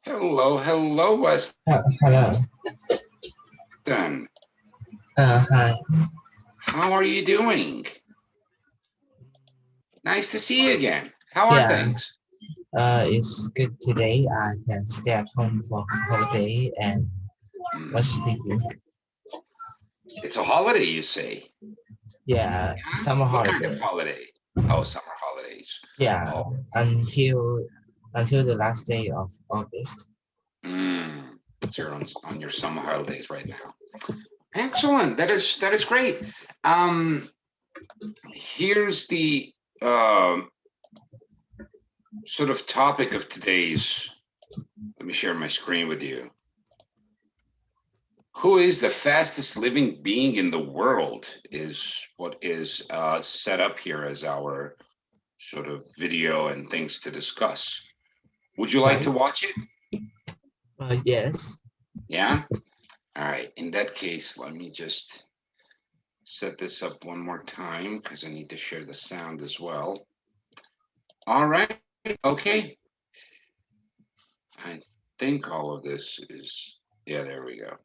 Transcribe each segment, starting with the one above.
Hello, hello, Weston. Hello. Hi. How are you doing? Nice to see you again. How are Yeah. things? It's good today. I can stay at home for whole day and Hmm. watch TV. It's a holiday, you say? Yeah. Yeah? Summer What kind of holiday. holiday? Oh, summer holidays. Yeah. Oh, Until until the last day of August. so you're on your summer holidays right now. Excellent. That is great. Um, Here's the um sort of topic of today's. Let me share my screen with you. Who is the fastest living being in the world is what is set up here as our sort of video and things to discuss. Would you like Right. to watch it? Yes. Yeah? All right. In that case, let me just set this up one more time because I need to share the sound as well. All right. Okay. I think all of this is, yeah, there we go.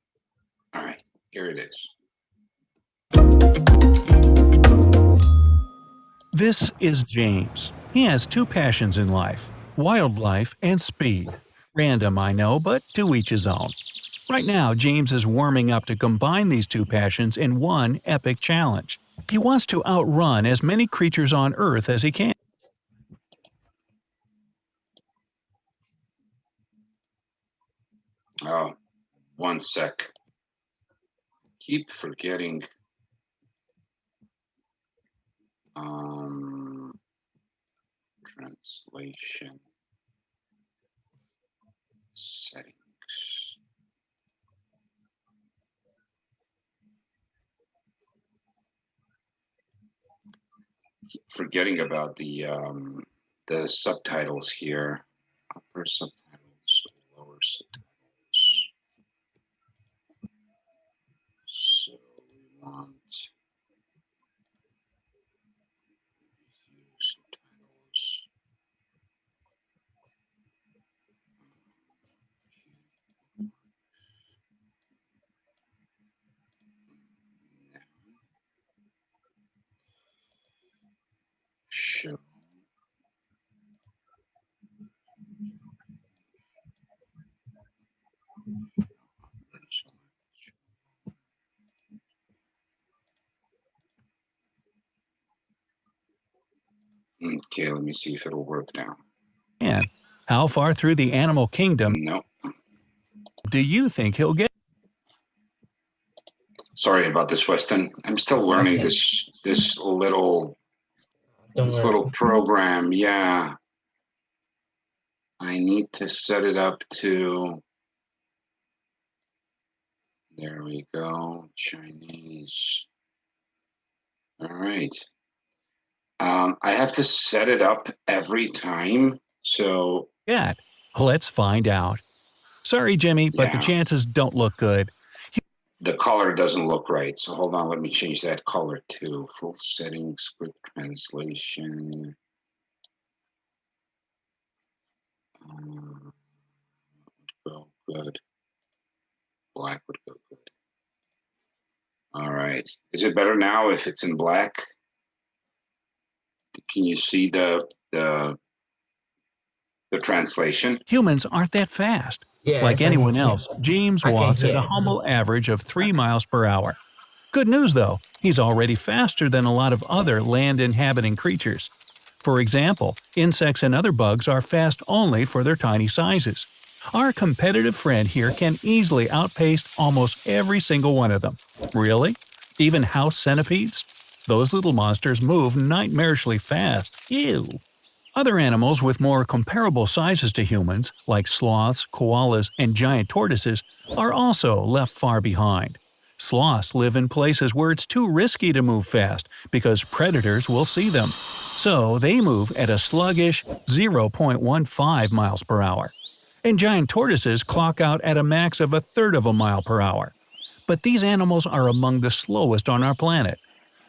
All right. Here it is. This is James. He has two passions in life: wildlife and speed. Random, I know, but to each his own. Right now, James is warming up to combine these two passions in one epic challenge. He wants to outrun as many creatures on Earth as he can. Oh, one sec. Keep forgetting. Um, Translation settings. Keep forgetting about the subtitles here. Upper subtitles, lower subtitles. So we want view subtitles. Now show. Okay, let me see if it'll work now. How far through the animal kingdom No, do you think he'll get? sorry about this, Weston. I'm still learning Okay. this little Don't this worry. little program. Yeah, I need to set it up to. There we go. Chinese. All right. I have to set it up every time. So Yet. Let's find out. Sorry, Jimmy, but the yeah, chances don't look good. the color doesn't look right. So hold on, let me change that color to full settings, quick translation. Go good. Black would go good. All right. Is it better now if it's in black? Can you see the translation? Humans aren't that fast. Like Yes, I can anyone hear. else, James I can walks at a hear. humble average of 3 miles per hour. Good news though, he's already faster than a lot of other land-inhabiting creatures. For example, insects and other bugs are fast only for their tiny sizes. Our competitive friend here can easily outpace almost every single one of them. Really? Even house centipedes? Those little monsters move nightmarishly fast. Ew! Other animals with more comparable sizes to humans, like sloths, koalas, and giant tortoises, are also left far behind. Sloths live in places where it's too risky to move fast because predators will see them. So they move at a sluggish 0.15 miles per hour. And giant tortoises clock out at a max of a third of a mile per hour. But these animals are among the slowest on our planet.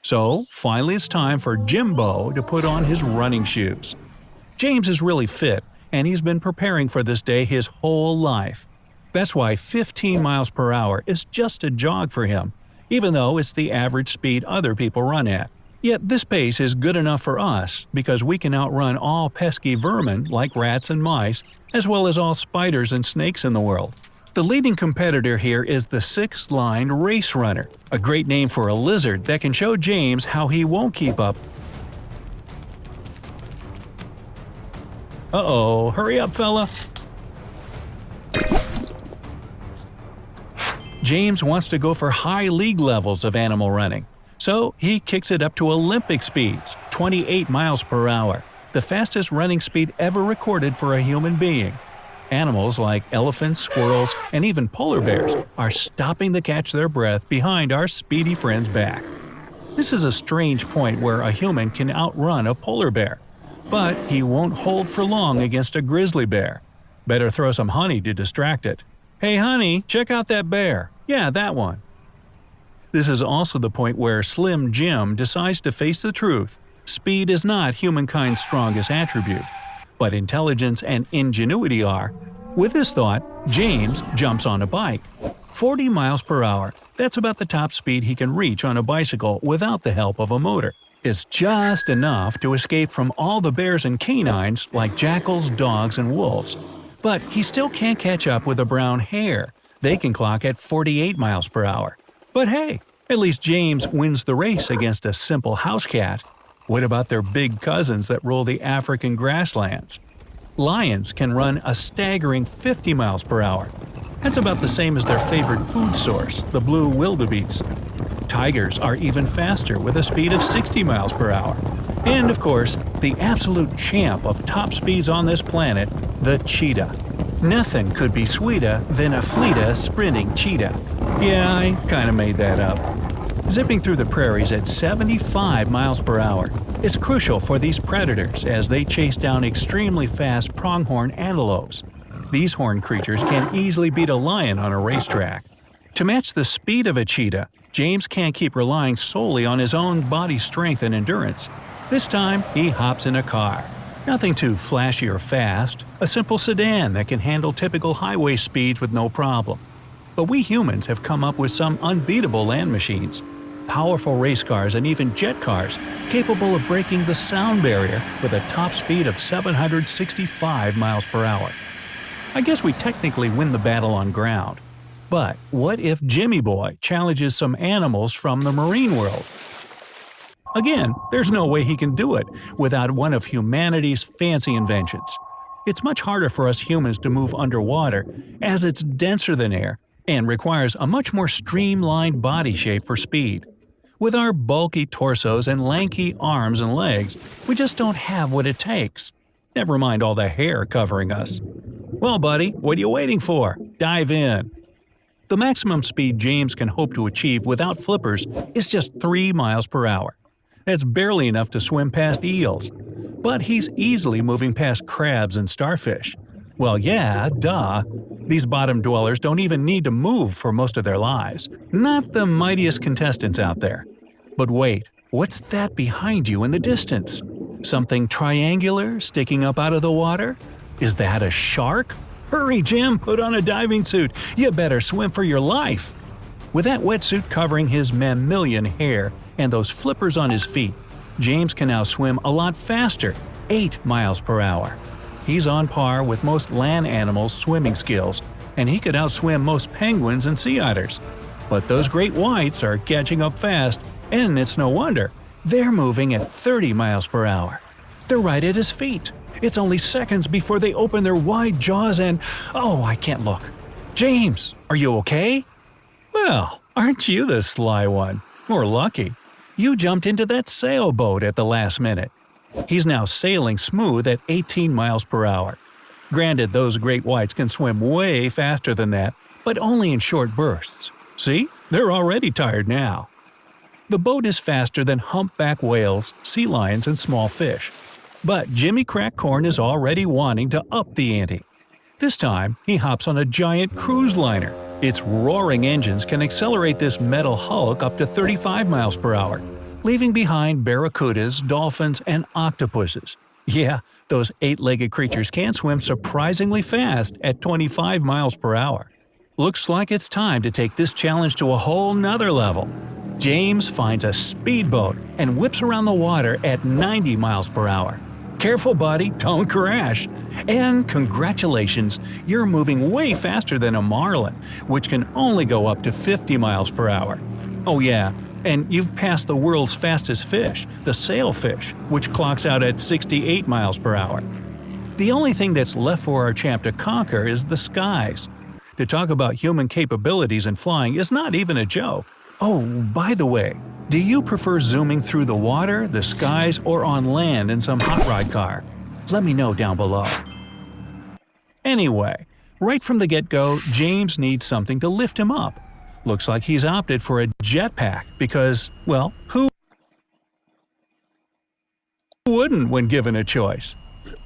So finally it's time for Jimbo to put on his running shoes. James is really fit, and he's been preparing for this day his whole life. That's why 15 miles per hour is just a jog for him, even though it's the average speed other people run at. Yet this pace is good enough for us because we can outrun all pesky vermin like rats and mice, as well as all spiders and snakes in the world. The leading competitor here is the six-lined race runner, a great name for a lizard that can show James how he won't keep up. Uh-oh, hurry up, fella! James wants to go for high league levels of animal running, so he kicks it up to Olympic speeds, 28 miles per hour, the fastest running speed ever recorded for a human being. Animals like elephants, squirrels, and even polar bears are stopping to catch their breath behind our speedy friend's back. This is a strange point where a human can outrun a polar bear, but he won't hold for long against a grizzly bear. Better throw some honey to distract it. Hey honey, check out that bear. Yeah, that one. This is also the point where Slim Jim decides to face the truth. Speed is not humankind's strongest attribute, but intelligence and ingenuity are. With this thought, James jumps on a bike. 40 miles per hour, that's about the top speed he can reach on a bicycle without the help of a motor. It's just enough to escape from all the bears and canines like jackals, dogs, and wolves. But he still can't catch up with the brown hare. They can clock at 48 miles per hour. But hey, at least James wins the race against a simple house cat. What about their big cousins that rule the African grasslands? Lions can run a staggering 50 miles per hour. That's about the same as their favorite food source, the blue wildebeest. Tigers are even faster with a speed of 60 miles per hour. And of course, the absolute champ of top speeds on this planet, the cheetah. Nothing could be sweeter than a fleeta sprinting cheetah. Yeah, I kinda made that up. Zipping through the prairies at 75 miles per hour is crucial for these predators as they chase down extremely fast pronghorn antelopes. These horned creatures can easily beat a lion on a racetrack. To match the speed of a cheetah, James can't keep relying solely on his own body strength and endurance. This time, he hops in a car. Nothing too flashy or fast, a simple sedan that can handle typical highway speeds with no problem. But we humans have come up with some unbeatable land machines. Powerful race cars and even jet cars capable of breaking the sound barrier with a top speed of 765 miles per hour. I guess we technically win the battle on ground. But what if Jimmy Boy challenges some animals from the marine world? Again, there's no way he can do it without one of humanity's fancy inventions. It's much harder for us humans to move underwater, as it's denser than air and requires a much more streamlined body shape for speed. With our bulky torsos and lanky arms and legs, we just don't have what it takes. Never mind all the hair covering us. Well, buddy, what are you waiting for? Dive in. The maximum speed James can hope to achieve without flippers is just 3 miles per hour. That's barely enough to swim past eels. But he's easily moving past crabs and starfish. Well, yeah, duh. These bottom dwellers don't even need to move for most of their lives. Not the mightiest contestants out there. But wait, what's that behind you in the distance? Something triangular sticking up out of the water? Is that a shark? Hurry, Jim, put on a diving suit. You better swim for your life. With that wetsuit covering his mammalian hair and those flippers on his feet, James can now swim a lot faster, 8 miles per hour. He's on par with most land animals' swimming skills, and he could outswim most penguins and sea otters. But those great whites are catching up fast, and it's no wonder. They're moving at 30 miles per hour. They're right at his feet. It's only seconds before they open their wide jaws and… oh, I can't look. James, are you okay? Well, aren't you the sly one? Or lucky. You jumped into that sailboat at the last minute. He's now sailing smooth at 18 miles per hour. Granted, those great whites can swim way faster than that, but only in short bursts. See? They're already tired now. The boat is faster than humpback whales, sea lions, and small fish. But Jimmy Crack Corn is already wanting to up the ante. This time, he hops on a giant cruise liner. Its roaring engines can accelerate this metal hulk up to 35 miles per hour, leaving behind barracudas, dolphins, and octopuses. Yeah, those eight-legged creatures can swim surprisingly fast at 25 miles per hour. Looks like it's time to take this challenge to a whole nother level. James finds a speedboat and whips around the water at 90 miles per hour. Careful, buddy, don't crash. And congratulations, you're moving way faster than a marlin, which can only go up to 50 miles per hour. Oh yeah, and you've passed the world's fastest fish, the sailfish, which clocks out at 68 miles per hour. The only thing that's left for our champ to conquer is the skies. To talk about human capabilities in flying is not even a joke. Oh, by the way, do you prefer zooming through the water, the skies, or on land in some hot rod car? Let me know down below. Anyway, right from the get-go, James needs something to lift him up. Looks like he's opted for a jetpack because, well, who wouldn't when given a choice?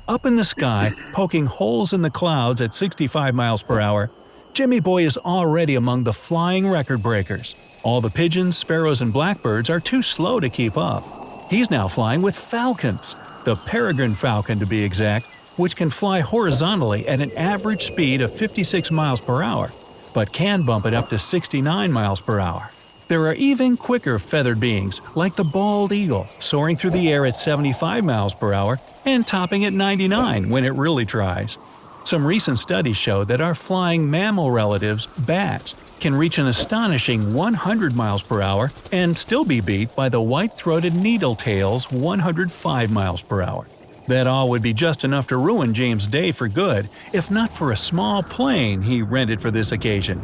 Up in the sky, poking holes in the clouds at 65 miles per hour, Jimmy Boy is already among the flying record breakers. All the pigeons, sparrows, and blackbirds are too slow to keep up. He's now flying with falcons, the peregrine falcon to be exact, which can fly horizontally at an average speed of 56 miles per hour, but can bump it up to 69 miles per hour. There are even quicker feathered beings, like the bald eagle, soaring through the air at 75 miles per hour and topping at 99 when it really tries. Some recent studies show that our flying mammal relatives, bats, can reach an astonishing 100 miles per hour and still be beat by the white-throated needletail's 105 miles per hour. That all would be just enough to ruin James' day for good, if not for a small plane he rented for this occasion.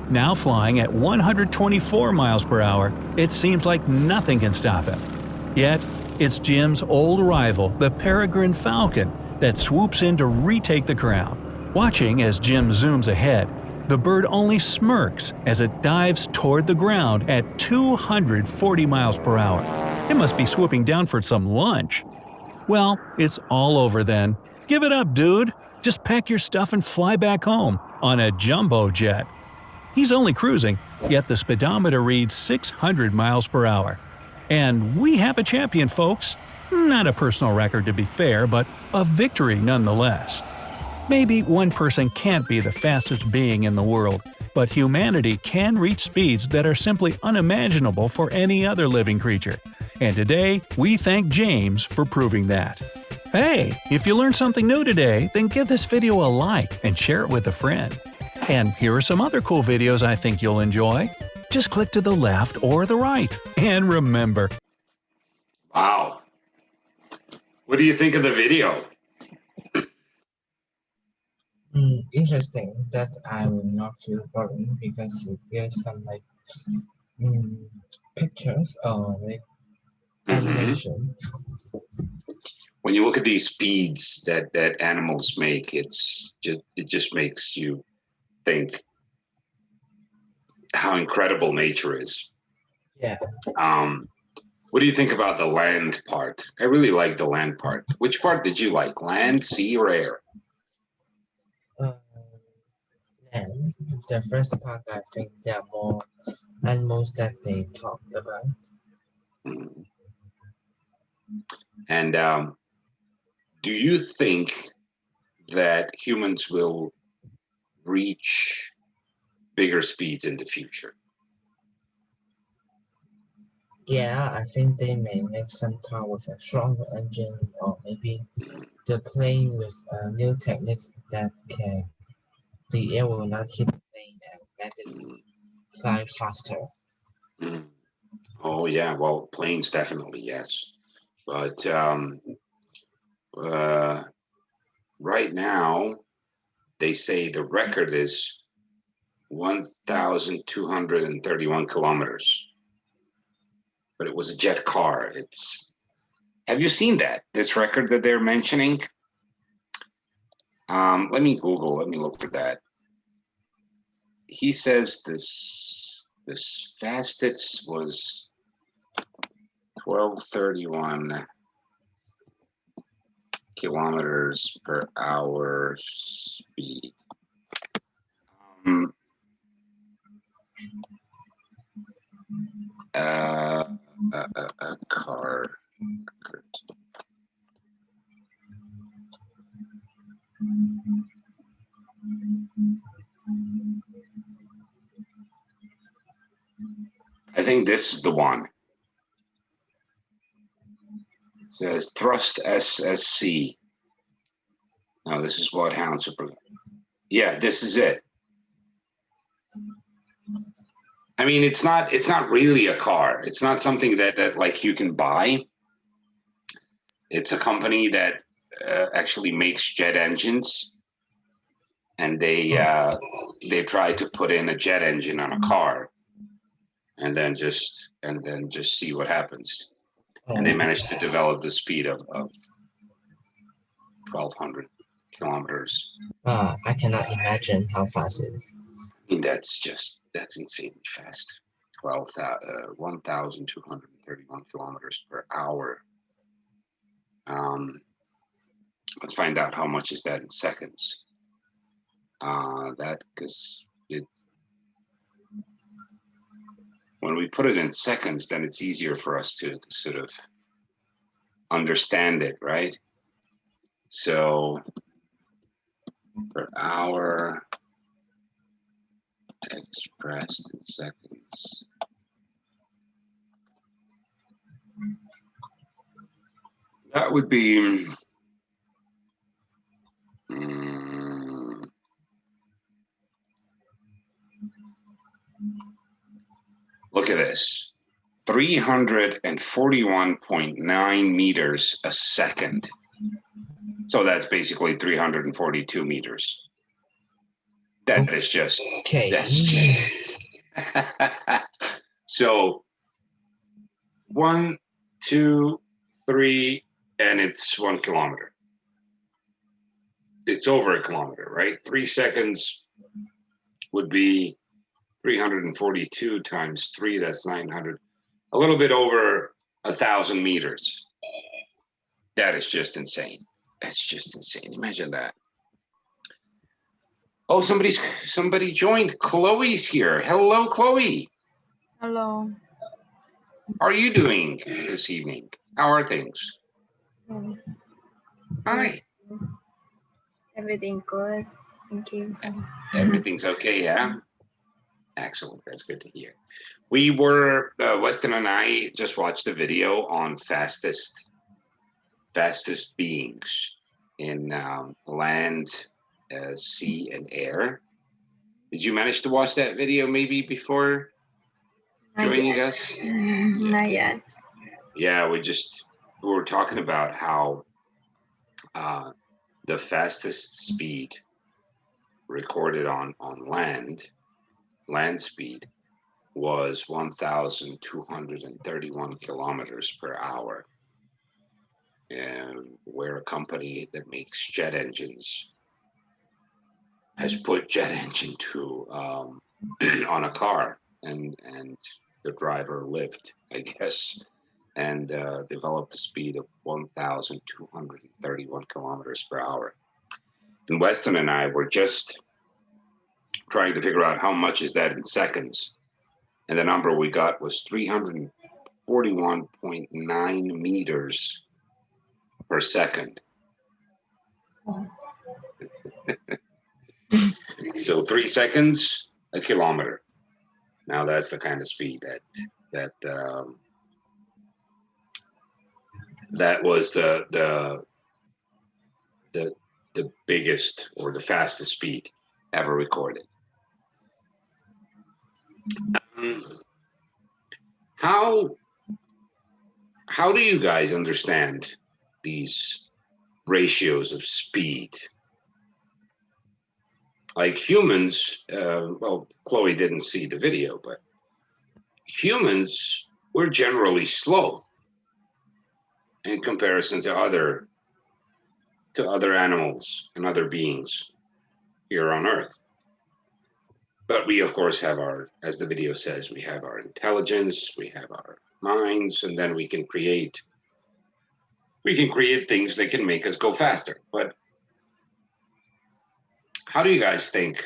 Now flying at 124 miles per hour, it seems like nothing can stop him. Yet, it's Jim's old rival, the peregrine falcon, that swoops in to retake the crown. Watching as Jim zooms ahead, the bird only smirks as it dives toward the ground at 240 miles per hour. It must be swooping down for some lunch. Well, it's all over then. Give it up, dude. Just pack your stuff and fly back home on a jumbo jet. He's only cruising, yet the speedometer reads 600 miles per hour. And we have a champion, folks. Not a personal record to be fair, but a victory nonetheless. Maybe one person can't be the fastest being in the world, but humanity can reach speeds that are simply unimaginable for any other living creature. And today, we thank James for proving that. Hey, if you learned something new today, then give this video a like and share it with a friend. And here are some other cool videos I think you'll enjoy. Just click to the left or the right. And remember… Wow. What do you think of the video? Interesting that I will not feel boring because there's some like pictures or like animation. When you look at these speeds that animals make, it just makes you think how incredible nature is. Yeah. What do you think about the land part? I really like the land part. Which part did you like? Land, sea, or air? And the first part, I think there are more animals that they talked about. Mhm. And do you think that humans will reach bigger speeds in the future? Yeah, I think they may make some car with a stronger engine, or maybe they're playing with a new technique that the air will not hit the plane and let it fly faster. Mm. Oh yeah, well, planes definitely, yes. But right now, they say the record is 1,231 kilometers. But it was a jet car. Have you seen that? This record that they're mentioning? Let me Google. Let me look for that. He says this fastest was 1231 kilometers per hour speed. A car record. think this is the one. It says thrust SSC. No, this is Bloodhound Super. Yeah, this is it. I mean, it's not really a car. It's not something that like you can buy. It's a company that actually makes jet engines, and they try to put in a jet engine on a car, and then just see what happens. And they managed to develop the speed of 1,200 kilometers. I cannot imagine how fast it is. I mean, that's insanely fast. 1,231 kilometers per hour. Let's find out how much is that in seconds. When we put it in seconds, then it's easier for us to sort of understand it, right? So per hour expressed in seconds. That would be look at this, 341.9 meters a second. So that's basically 342 meters. That is just, Okay. that's just. So 1, 2, 3, and it's 1 kilometer. It's over a kilometer, right? 3 seconds would be 342 times 3, that's 900. A little bit over 1,000 meters. That is just insane. That's just insane. Imagine that. Oh, somebody joined. Chloe's here. Hello, Chloe. Hello. How are you doing this evening? How are things? Hi. Everything good. Thank you. Everything's okay, yeah? Excellent. That's good to hear. We were, Weston and I just watched a video on fastest beings in land, sea, and air. Did you manage to watch that video maybe before joining us? Not yet. Yeah, we were talking about how the fastest speed recorded on land speed was 1,231 kilometers per hour. And we're a company that makes jet engines, has put jet engine to on a car, and the driver lived, I guess, and developed a speed of 1,231 kilometers per hour. And Weston and I were just trying to figure out how much is that in seconds, and the number we got was 341.9 meters per second. So 3 seconds, a kilometer. Now that's the kind of speed that was the biggest or the fastest speed ever recorded. How do you guys understand these ratios of speed? Like humans, well, Chloe didn't see the video, but humans, we're generally slow in comparison to other animals and other beings here on Earth. But we, of course, have as the video says, we have our intelligence, we have our minds, and then we can create things that can make us go faster. But how do you guys think,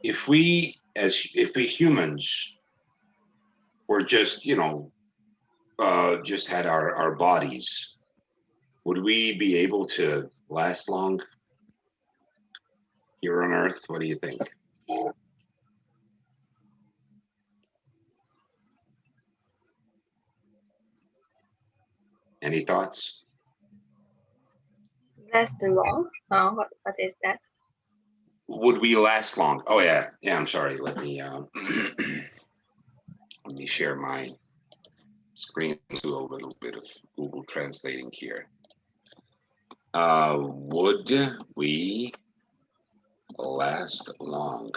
if we humans were just, just had our bodies, would we be able to last long here on Earth? What do you think? Any thoughts? Last long? What is that? Would we last long? Oh yeah, yeah. I'm sorry. Let me let me share my screen. Do a little bit of Google translating here. Would we last long?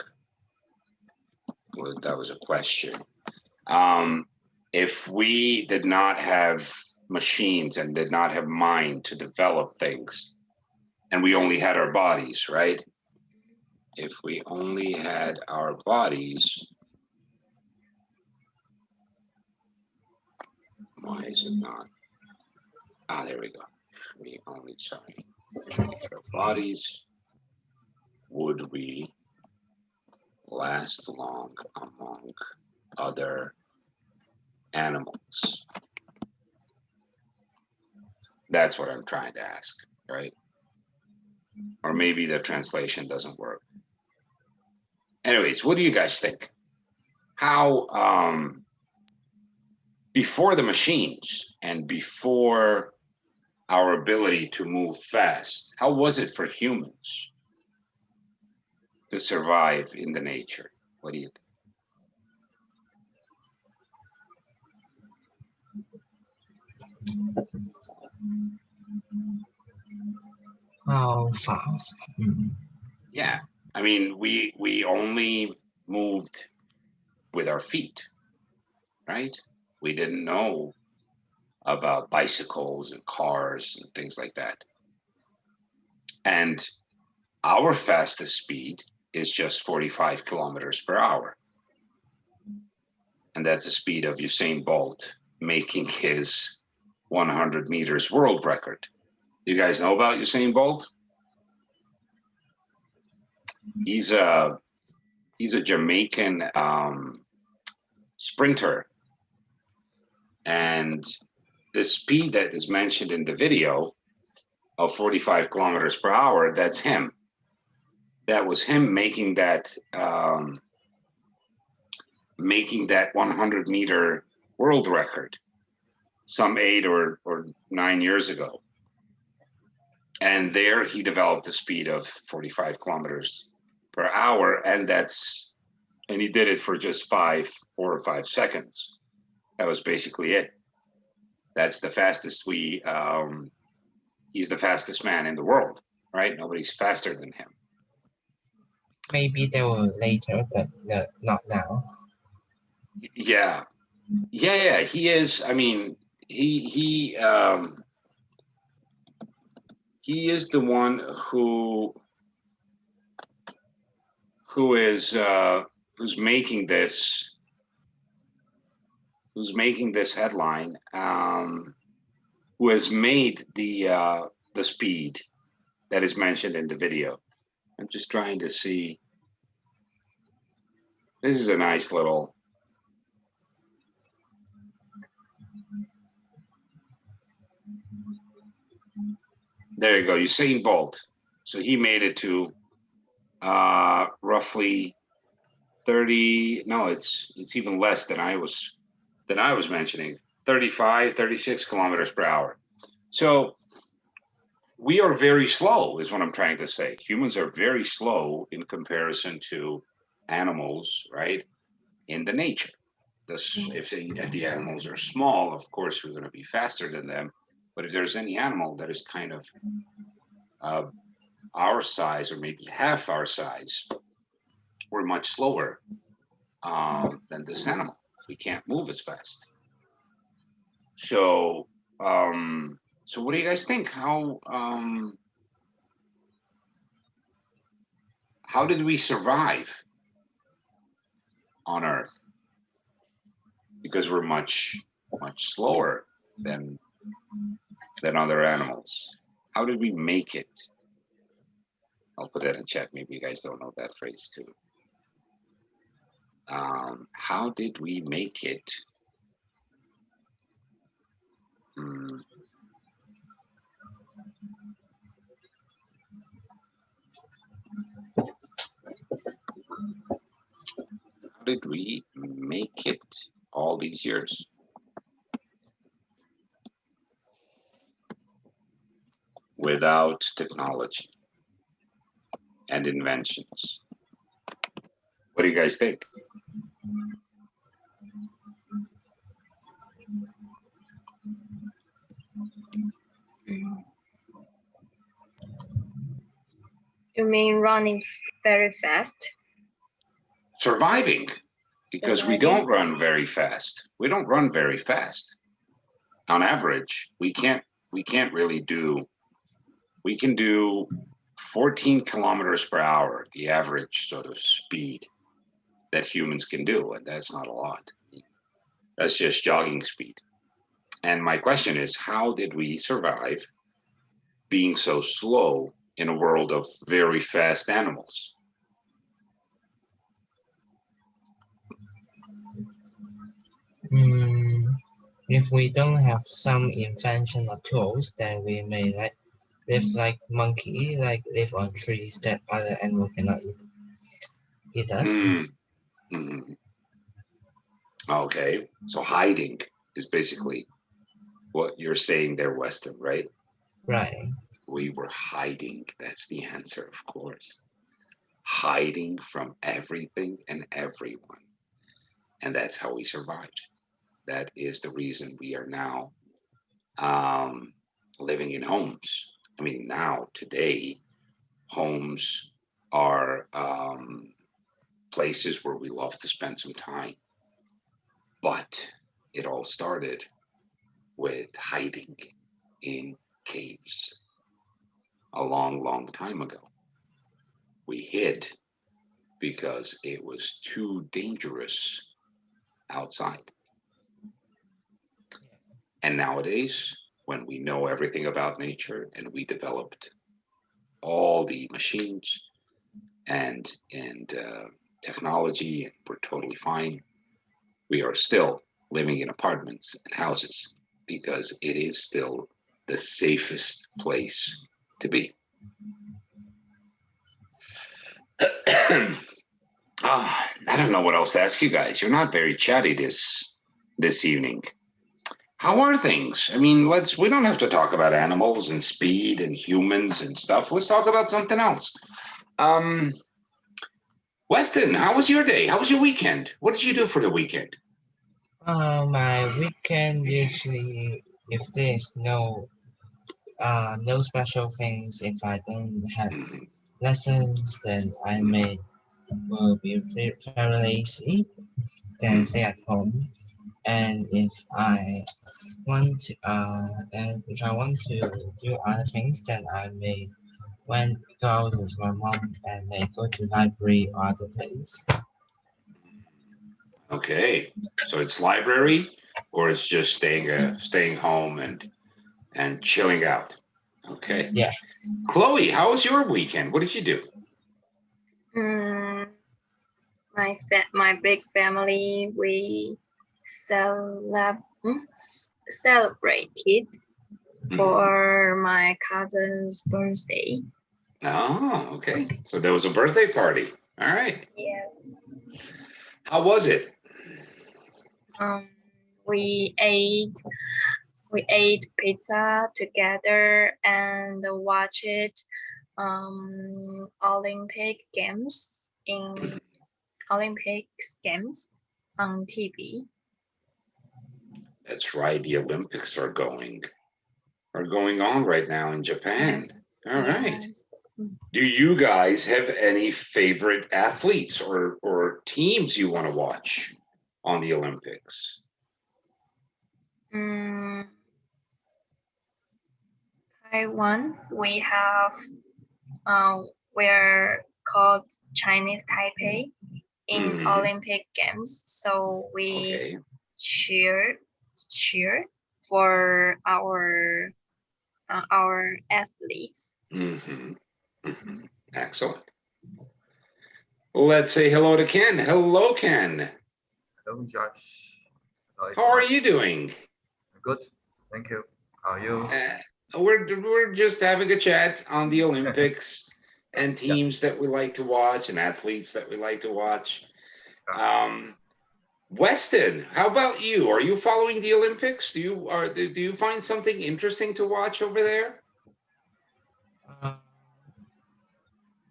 Well, that was a question. If we did not have machines and did not have mind to develop things, and we only had our bodies, right? If we only had our bodies, why is it not? Ah, there we go. We only, sorry. Our bodies, would we last long among other animals? That's what I'm trying to ask, right? Or maybe the translation doesn't work. Anyways, what do you guys think? How, before the machines and before our ability to move fast, how was it for humans to survive in the nature? What do you think? How fast? Yeah, I mean, we only moved with our feet, right? We didn't know about bicycles and cars and things like that. And our fastest speed is just 45 kilometers per hour. And that's the speed of Usain Bolt making his 100 meters world record. You guys know about Usain Bolt? He's a Jamaican sprinter, and the speed that is mentioned in the video of 45 kilometers per hour, that's him. That was him making that 100 meter world record some 8 or 9 years ago. And there he developed a speed of 45 kilometers per hour, and he did it for just 4 or 5 seconds. That was basically it. That's the fastest he's the fastest man in the world, right? Nobody's faster than him. Maybe they will later, but not now. Yeah, he is. I mean, he is the one who's making this headline, who has made the speed that is mentioned in the video. I'm just trying to see. This is a nice little. There you go, Usain Bolt. So he made it to roughly 30. No, it's even less than I was mentioning. 35, 36 kilometers per hour. So we are very slow, is what I'm trying to say. Humans are very slow in comparison to animals, right? In the nature. If the animals are small, of course, we're going to be faster than them. But if there's any animal that is kind of our size, or maybe half our size, we're much slower than this animal. We can't move as fast. So, so what do you guys think? How did we survive on Earth? Because we're much slower than other animals. How did we make it? I'll put that in chat. Maybe you guys don't know that phrase too. How did we make it? How did we make it all these years? without technology and inventions? What do you guys think? Mm. You mean running very fast? Surviving, because we Surviving. don't run very fast. We don't run very fast. On average, we can't really do, we can do 14 kilometers per hour, the average sort of speed that humans can do, and that's not a lot. That's just jogging speed. And my question is, how did we survive being so slow in a world of very fast animals? If we don't have some invention or tools, then we may live like monkey, like live on trees that other animal cannot eat us. Mhm. Okay, so hiding is basically what you're saying there, Weston, right? Right. We were hiding. That's the answer, of course. Hiding from everything and everyone. And that's how we survived. That is the reason we are now living in homes. I mean, now, today, homes are places where we love to spend some time. But it all started with hiding in caves a long, long time ago. We hid because it was too dangerous outside. And nowadays, when we know everything about nature and we developed all the machines and technology, and we're totally fine, we are still living in apartments and houses because it is still the safest place to be. I don't know what else to ask you guys. You're not very chatty this evening. How are things? I mean, we don't have to talk about animals and speed and humans and stuff. Let's talk about something else. Weston, how was your day? How was your weekend? What did you do for the weekend? My weekend usually, if there's no special things, if I don't have Mhm. lessons, then I may will be very lazy, then stay at home. And if I want to, do other things, then I may go out with my mom and may go to library or other place. Okay, so it's library, or it's just staying home and chilling out. Okay. Yeah. Chloe, how was your weekend? What did you do? My big family, we celebrated for my cousin's birthday. Oh, okay. So there was a birthday party. All right. Yes. How was it? We ate pizza together and watched Olympics games on TV. That's right. The Olympics are going on right now in Japan. Yes. All right. Yes. Do you guys have any favorite athletes or teams you want to watch on the Olympics? Taiwan, we have we're called Chinese Taipei in Olympic Games, so we cheer for our athletes. Excellent. Let's say hello to Ken. Hello, Ken. Hello, Josh. How are you doing? Good, thank you. How are you? We're just having a chat on the Olympics and teams that we like to watch and athletes that we like to watch. Weston, how about you? Are you following the Olympics? Do you find something interesting to watch over there?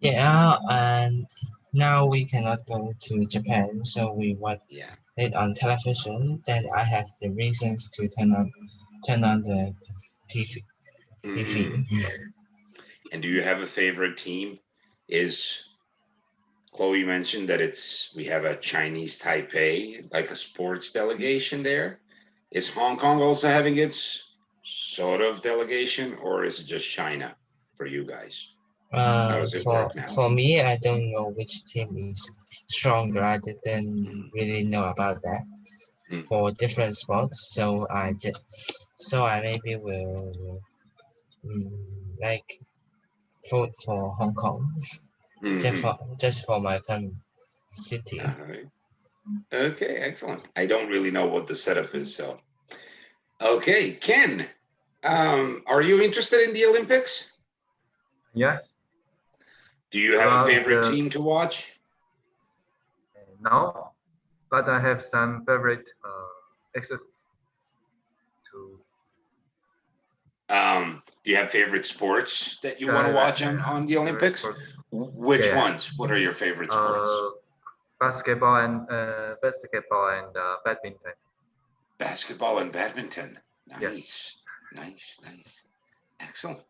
Yeah, and now we cannot go to Japan, so we watch Yeah. it on television. Then I have the reasons to turn on the TV. Mhm. And do you have a favorite team? Is Chloe mentioned that we have a Chinese Taipei, like a sports delegation there. Is Hong Kong also having its sort of delegation, or is it just China for you guys? How does it For work now? for me, I don't know which team is stronger. I didn't really know about that Mm. for different sports. So I maybe will like vote for Hong Kong Mhm. just for my fun city. All right. Okay, excellent. I don't really know what the setup is, so. Okay, Ken, are you interested in the Olympics? Yes. Do you have a About favorite team to watch? no, but I have some favorite exercises to. Do you have favorite sports that you want to Yeah, watch on the favorite Olympics? sports. Which Yeah. ones? What are your favorite sports? Basketball and badminton. Basketball and badminton. Yes. Nice. Excellent.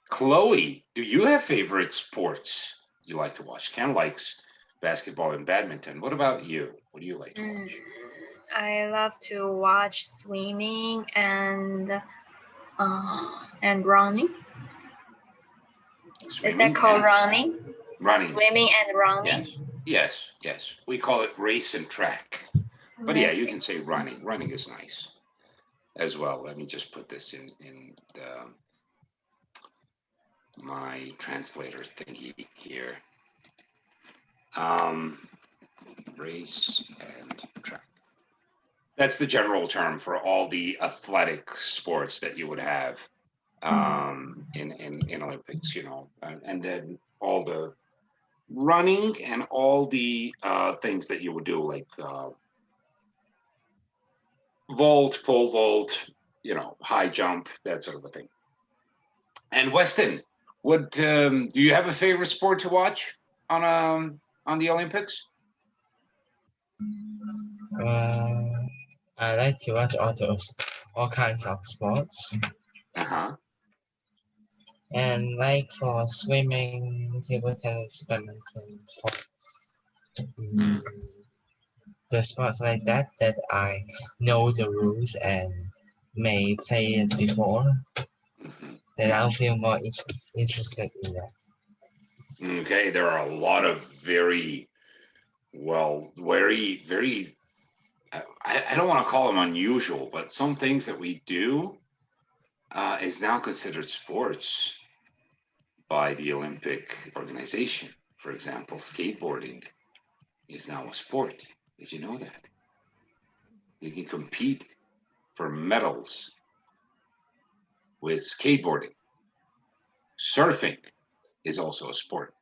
Chloe, do you have favorite sports you like to watch? Ken likes basketball and badminton. What about you? What do you like to watch? I love to watch swimming and running. Is that Swimming called and running? running. Swimming and running. Yes. We call it race and track. But yeah, you can say running. Running is nice as well. Let me just put this in my translator thingy here. Race and track. That's the general term for all the athletic sports that you would have in Olympics, and then all the running and all the things that you would do, like vault, pole vault, high jump, that sort of a thing. And Weston, what do you have a favorite sport to watch on the Olympics? I like to watch all kinds of sports, Uh-huh. and like for swimming, table tennis, badminton, for the sports like that I know the rules and may play it before, Mhm. then I'll feel more interested in that. Okay, there are a lot of very I don't want to call them unusual, but some things that we do is now considered sports by the Olympic organization. For example, skateboarding is now a sport. Did you know that? You can compete for medals with skateboarding. Surfing is also a sport.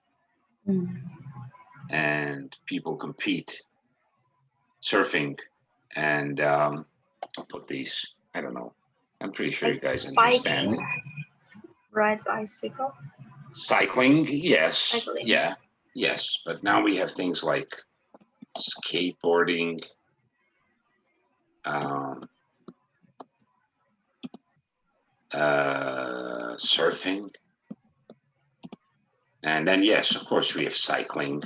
And people compete surfing and I'll put these, I don't know. I'm pretty sure you guys understand it. Ride bicycle. Cycling, yes. Cycling. Yeah, yes. But now we have things like skateboarding, surfing. And then, yes, of course, we have cycling.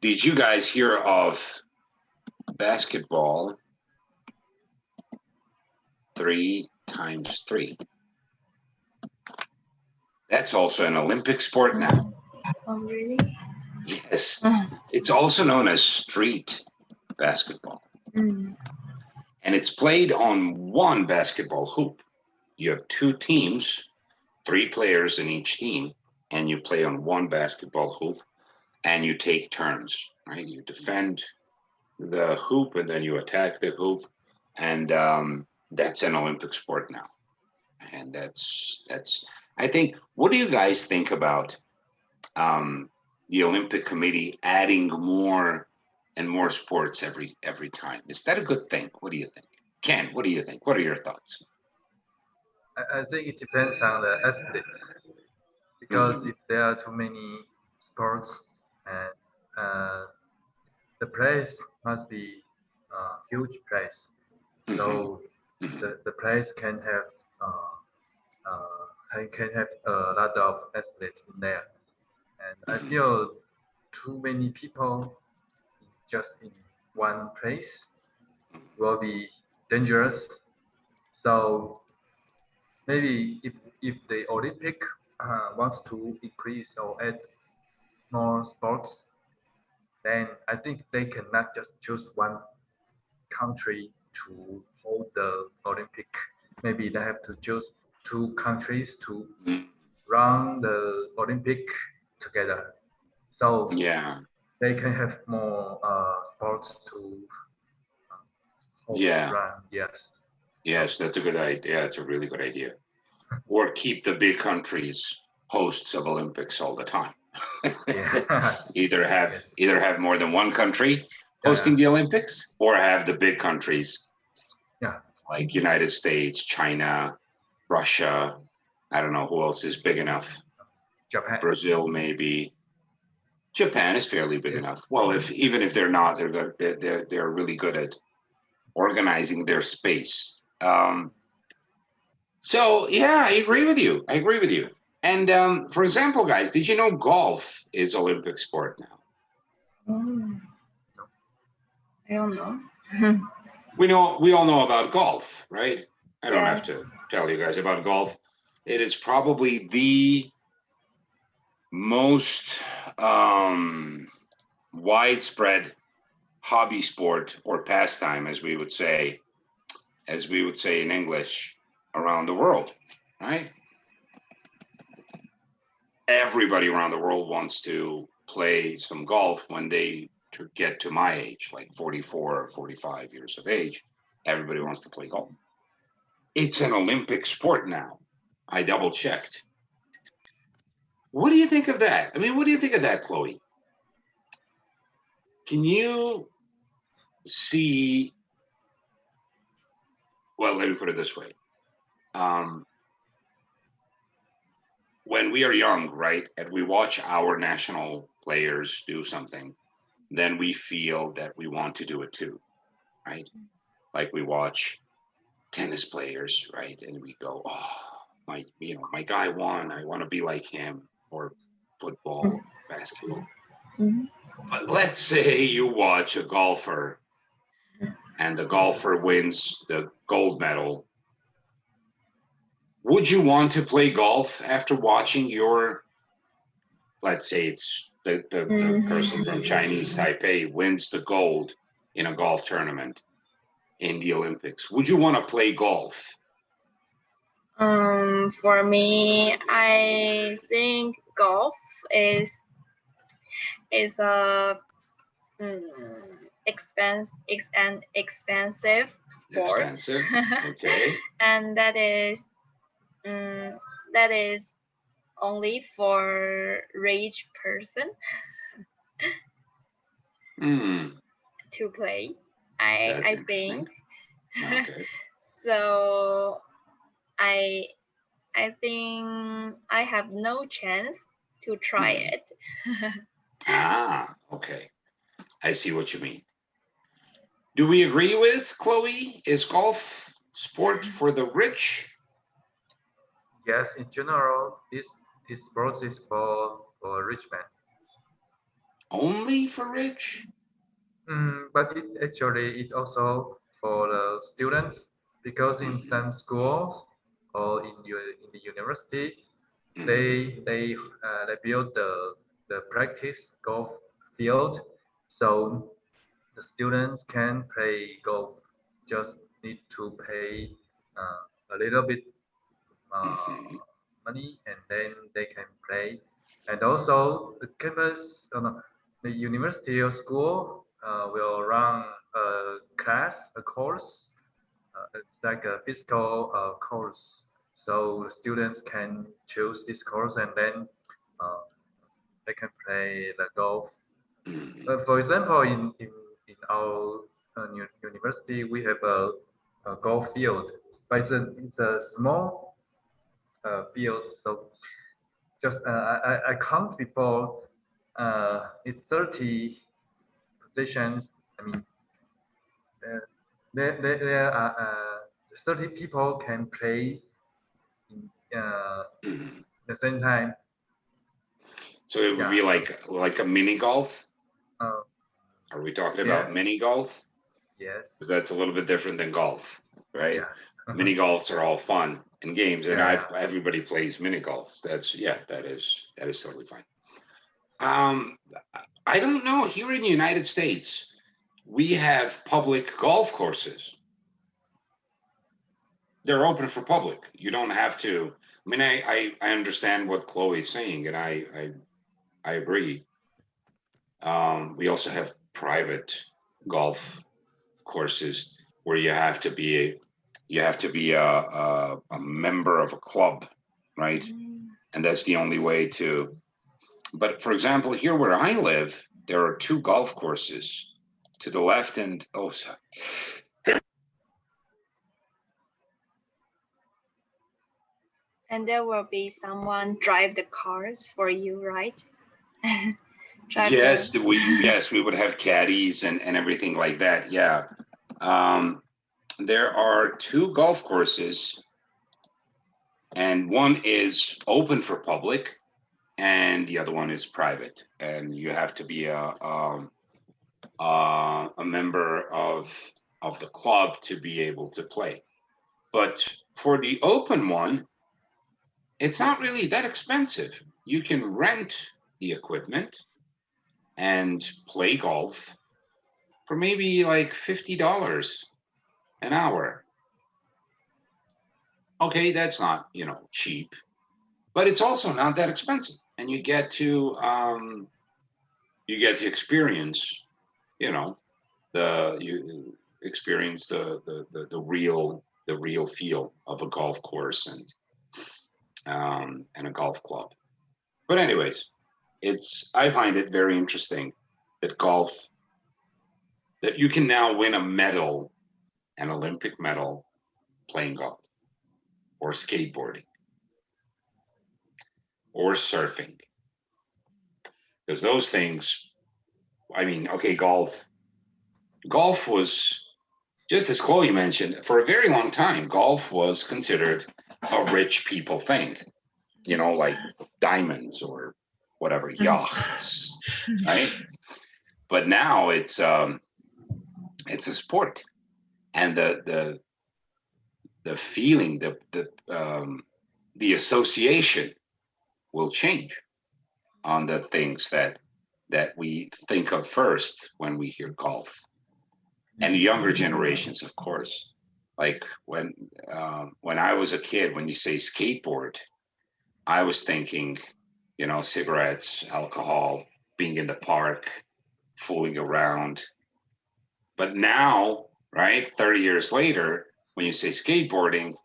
Did you guys hear of basketball 3x3? That's also an Olympic sport now. Oh, really? Yes. It's also known as street basketball. And it's played on one basketball hoop. You have two teams, 3 players in each team, and you play on one basketball hoop and you take turns, right? You defend the hoop and then you attack the hoop. And that's an Olympic sport now. And that's I think, what do you guys think about the Olympic Committee adding more and more sports every time? Is that a good thing? What do you think? Ken, what do you think? What are your thoughts? I think it depends on the athletes because if there are too many sports and the price must be huge price, so the price can have can have a lot of athletes in there, and I feel too many people just in one place will be dangerous. So maybe if the Olympic wants to increase or add more sports, then I think they cannot just choose one country to hold the Olympic. Maybe they have to choose two countries to run the Olympic together. So Yeah. they can have more sports to hold, Yeah. run. Yes. Yes, that's a good idea. It's a really good idea. Or keep the big countries hosts of Olympics all the time. Yes. either Yes. have more than one country hosting the Olympics, or have the big countries like United States, China, Russia. I don't know who else is big enough. Japan. Brazil, maybe. Japan is fairly big enough. Well, even if they're not, they're really good at organizing their space. So yeah, I agree with you. And for example, guys, did you know golf is Olympic sport now? Oh, I don't know. We all know about golf, right? I don't have Yes. to tell you guys about golf. It is probably the most widespread hobby sport or pastime, as we would say in English, around the world, right? Everybody around the world wants to play some golf when they get to my age, like 44 or 45 years of age. Everybody wants to play golf. It's an Olympic sport now. I double checked. What do you think of that? I mean, what do you think of that, Chloe? Can you see? Well, let me put it this way. When we are young, right, and we watch our national players do something, then we feel that we want to do it too, right? Like we watch tennis players, right, and we go, "Oh, my guy won. I want to be like him." Or football, basketball. Mhm. But let's say you watch a golfer, and the golfer wins the gold medal. Would you want to play golf after watching your, let's say it's the person from Chinese Taipei wins the gold in a golf tournament in the Olympics? Would you want to play golf? For me, I think golf is a an expensive sport. Expensive. Okay. And that is only for rich person to play. That's I interesting. think. Okay. So I think I have no chance to try it. Okay. I see what you mean. Do we agree with Chloe? Is golf sport for the rich? Yes, in general, this sport is for rich men. Only for rich? But it also for the students, because in some schools or in the university, they build the practice golf field, so the students can play golf. Just need to pay a little bit money, and then they can play. And also the campus, no, the university or school will run a class, a course. It's like a physical course, so students can choose this course, and then they can play the golf. For example, in our university, we have a golf field, but it's a small field. So just I count before. It's 30 positions. I mean, there are 30 people can play in Mhm. the same time. So it would be like a mini golf? Uh, Are we talking about mini golf? Yes. Because that's a little bit different than golf, right? Yeah. Mini golfs are all fun and games, and Yeah. everybody plays mini golfs. That is totally fine. I don't know. Here in the United States, we have public golf courses. They're open for public. You don't have to. I mean, I understand what Chloe's saying, and I agree. We also have private golf courses where you have to be a member of a club, right? And that's the only way to. But for example, here where I live, there are 2 golf courses to the left and sorry. And there will be someone drive the cars for you, right? Yes, we would have caddies and everything like that. Yeah. There are 2 golf courses, and one is open for public, and the other one is private. And you have to be a member of the club to be able to play. But for the open one, it's not really that expensive. You can rent the equipment and play golf for maybe like $50 an hour. Okay, that's not, cheap, but it's also not that expensive, and you get to experience, you experience the real feel of a golf course and a golf club. But anyways, I find it very interesting that that you can now win a medal, an Olympic medal, playing golf or skateboarding or surfing. Because those things, I mean, okay, golf was, just as Chloe mentioned, for a very long time, golf was considered a rich people thing, like diamonds or whatever, yachts, right? But now it's a sport, and the feeling, the association will change on the things that we think of first when we hear golf. And the younger generations, of course, like when I was a kid, when you say skateboard, I was thinking, cigarettes, alcohol, being in the park, fooling around. But now, right, 30 years later, when you say skateboarding,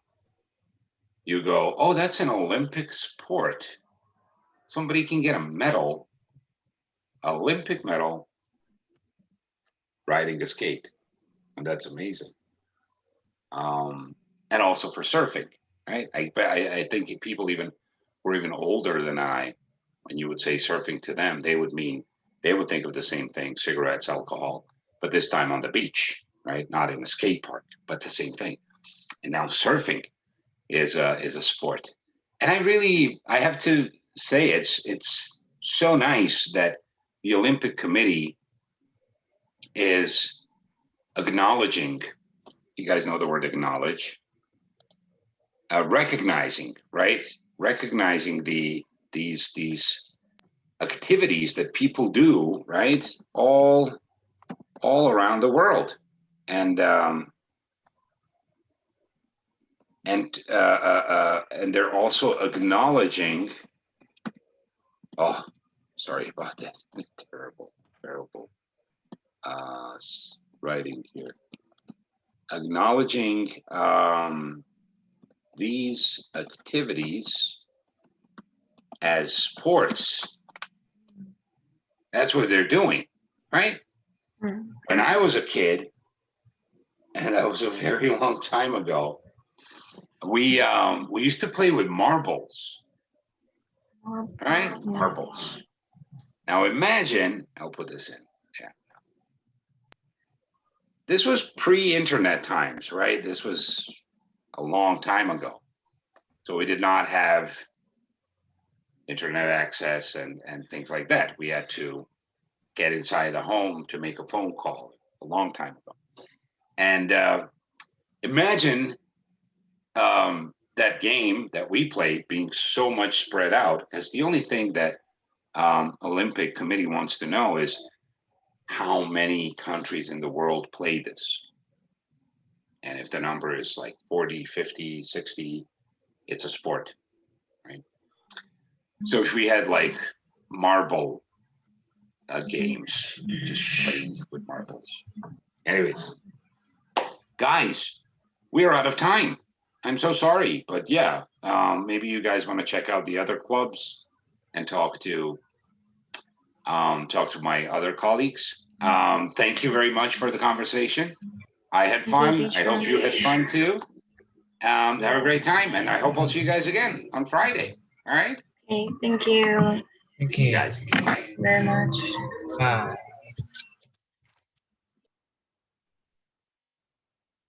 you go, oh, that's an Olympic sport. Somebody can get a medal, Olympic medal, riding a skate. And that's amazing. And also for surfing, right? I think people were even older than I, when you would say surfing to them, they would think of the same thing, cigarettes, alcohol, but this time on the beach, right? Not in a skate park, but the same thing. And now surfing is a sport. And I have to say, it's so nice that the Olympic Committee is acknowledging, you guys know the word acknowledge, recognizing, right? Recognizing these activities that people do, right? All around the world. And they're also acknowledging, oh, sorry about that. Terrible writing here. Acknowledging these activities as sports. That's what they're doing, right? When I was a kid, and that was a very long time ago, We used to play with marbles, right? Yeah. Marbles. Now imagine, I'll put this in. Yeah. This was pre-internet times, right? This was a long time ago. So we did not have internet access and things like that. We had to get inside the home to make a phone call a long time ago. And imagine that game that we played being so much spread out, because the only thing that Olympic Committee wants to know is how many countries in the world play this. And if the number is like 40, 50, 60, it's a sport, right? So if we had like marble games, just playing with marbles. Anyways, guys, we are out of time. I'm so sorry, but yeah, maybe you guys want to check out the other clubs and talk to my other colleagues. Thank you very much for the conversation. I had fun. I hope you had fun too. Have a great time, and I hope I'll see you guys again on Friday. All right. Okay, thank you Thank See you you. guys. Bye. very much. Bye.